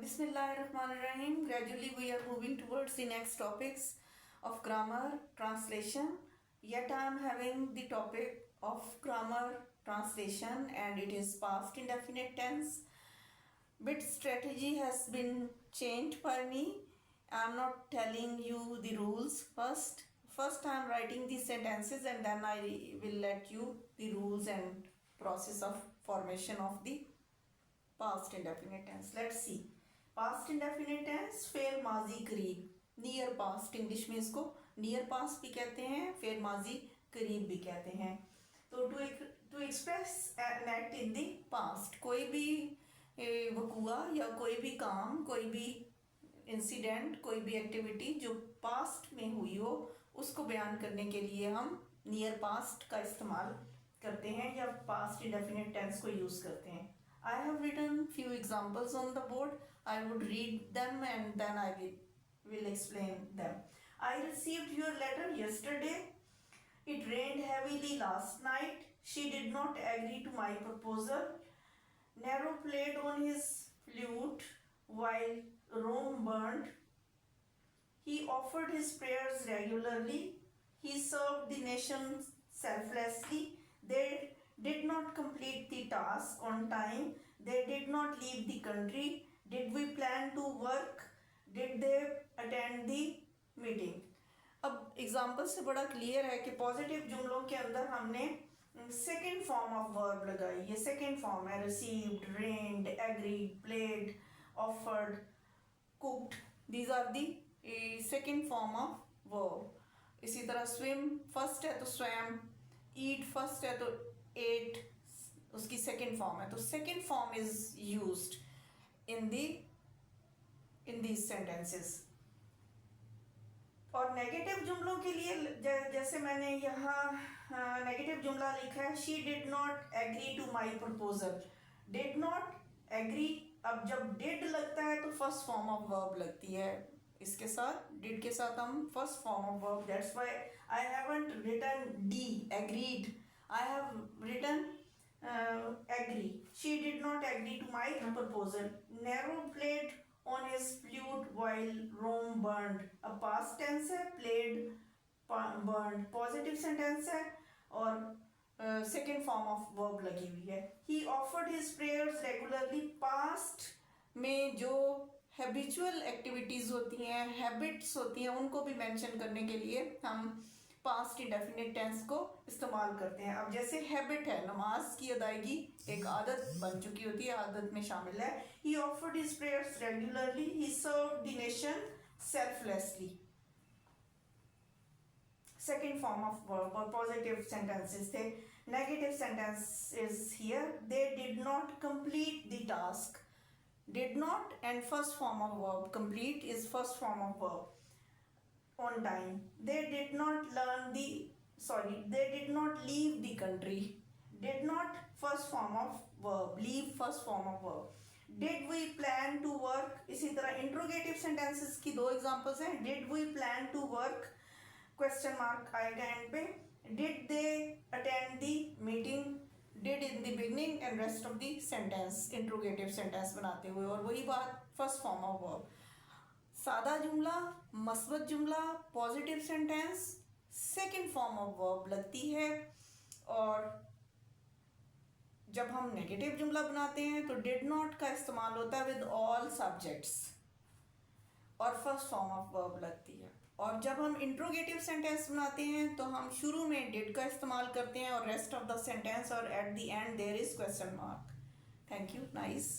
Bismillahirrahmanirrahim. Gradually we are moving towards the next topics of grammar translation. Yet I am having the topic of grammar translation and it is past indefinite tense. Bit strategy has been changed by me. I am not telling you the rules first. First I am writing the sentences and then I will let you the rules and process of formation of the past indefinite tense. Let's see. Past indefinite tense फेल माजी करीब, near past English में इसको near past भी कहते हैं, fail माजी करीब भी कहते हैं. तो to express an act in the past, कोई भी वकूआ या कोई भी काम, कोई भी इंसिडेंट, कोई भी एक्टिविटी जो पास्ट में हुई हो उसको बयान करने के लिए हम नियर पास्ट का इस्तेमाल करते हैं या पास्ट इंडेफिनिट टेंस को यूज़ करते हैं. I have written few examples on the board. I would read them and then I will explain them. I received your letter yesterday. It rained heavily last night. She did not agree to my proposal. Nero played on his flute while Rome burned. He offered his prayers regularly. He served the nation selflessly. They did not complete the task on time. They did not leave the country. Did we plan to work? Did they attend the meeting? अब example से बड़ा clear है कि positive जुमलों के अंदर हमने second form of verb लगाई. ये सेकेंड फॉर्म है. Received, ran, agreed, played, offered, cooked. These are the second form of verb. इसी तरह स्विम फर्स्ट है तो स्वैम, ईट फर्स्ट है तो एट उसकी सेकेंड फॉर्म है. तो second form is used in these sentences. और नेगेटिव जुमलों के लिए जैसे मैंने यहाँ नेगेटिव जुमला लिखा है, she did not agree to my proposal. Did not agree, अब जब डिड लगता है तो फर्स्ट फॉर्म ऑफ वर्ब लगती है. इसके साथ डिड के साथ हम first form of verb. That's why I haven't written the agreed. I have written agree. She did not agree to my proposal. Nero played on his flute while Rome burned. A past tense है, played, burned positive sentence है और second form of verb लगी हुई है. He offered his prayers regularly. Past में जो habitual activities होती हैं, habits होती हैं, उनको भी mention करने के लिए हम पास्ट इंडेफिनिट टेंस को इस्तेमाल करते हैं. अब जैसे हैबिट है, नमाज की अदायगी एक आदत बन चुकी होती है, आदत में शामिल है. ही offered his prayers regularly. He served the nation selflessly. Second form of verb और पॉजिटिव सेंटेंसेस थे. Negative sentence is here. They did not complete the task. Did not and first form of verb. Complete is first form of verb. On time. They did not leave the country. Did not first form of verb. Leave first form of verb. Did we plan to work? इसी तरह interrogative sentences की दो examples हैं. Did we plan to work? Question mark आएगा and पे. Did they attend the meeting? Did in the beginning and rest of the sentence interrogative sentence बनाते हुए. और वही बात फर्स्ट फॉर्म ऑफ वर्ब. सादा जुमला, मस्बत जुमला, positive sentence second form of verb लगती है. और जब हम नेगेटिव जुमला बनाते हैं तो डिड नॉट का इस्तेमाल होता है विद ऑल सब्जेक्ट्स और फर्स्ट फॉर्म ऑफ वर्ब लगती है. और जब हम इंट्रोगेटिव सेंटेंस बनाते हैं तो हम शुरू में डिड का इस्तेमाल करते हैं और रेस्ट ऑफ द सेंटेंस और at the end there is question mark. Thank you. Nice.